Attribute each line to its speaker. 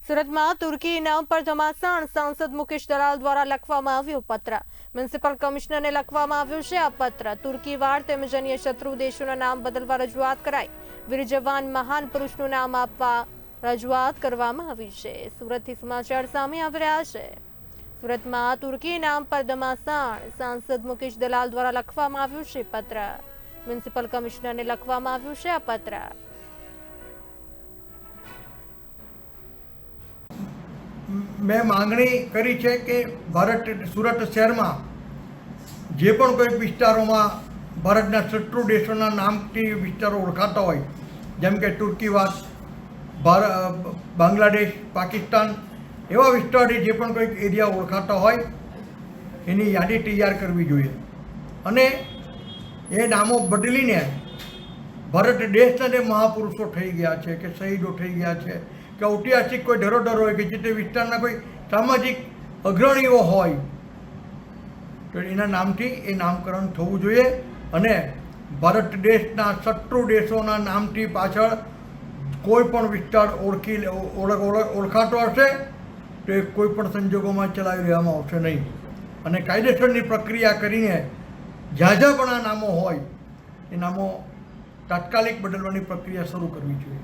Speaker 1: સુરતમાં તુર્કી નામ પર ધમાસાણ સાંસદ મુકેશ દલાલ દ્વારા લખવામાં આવ્યું પત્ર। મ્યુનિસિપલ કમિશનરને લખવામાં આવ્યું છે આ પત્ર। તુર્કીવાડ તેમજ અન્ય શત્રુ દેશોના નામ બદલવા રજૂઆત કરાઈ। વીર જવાન મહાન પુરુષનું નામ આપવા રજૂઆત કરવામાં આવી છે। સુરતથી સમાચાર સામે આવી રહ્યા છે। સુરતમાં તુર્કી નામ પર ધમાસાણ સાંસદ મુકેશ દલાલ દ્વારા લખવામાં આવ્યું છે પત્ર। મ્યુનિસિપલ કમિશનરને લખવામાં આવ્યું છે આ પત્ર।
Speaker 2: मैं मांगणी करी है कि भारत सूरत शहर में जे पण कोई विस्तारों में भारतना शत्रु देशों नाम की विस्तारों ओळखाता होय जेम के तुर्कीवाद बांग्लादेश पाकिस्तान एवा विस्तार जे पण कोई एरिया ओळखाता होय एनी यादी तैयार करवी जोईए अने ए नामों बदलीने भारत देशना जे महापुरुषों थई गया छे के शहीदों थई गया छे કે ઐતિહાસિક કોઈ ધરોધર હોય કે જે તે વિસ્તારના કોઈ સામાજિક અગ્રણીઓ હોય તો એના નામથી એ નામકરણ થવું જોઈએ અને ભારત દેશના શત્રુ દેશોના નામથી પાછળ કોઈ પણ વિસ્તાર ઓળખાતો હશે તો એ કોઈ પણ સંજોગોમાં ચલાવી લેવામાં આવશે નહીં અને કાયદેસરની પ્રક્રિયા કરીને જ્યાં જ્યાં પણ આ નામો હોય એ નામો તાત્કાલિક બદલવાની પ્રક્રિયા શરૂ કરવી જોઈએ।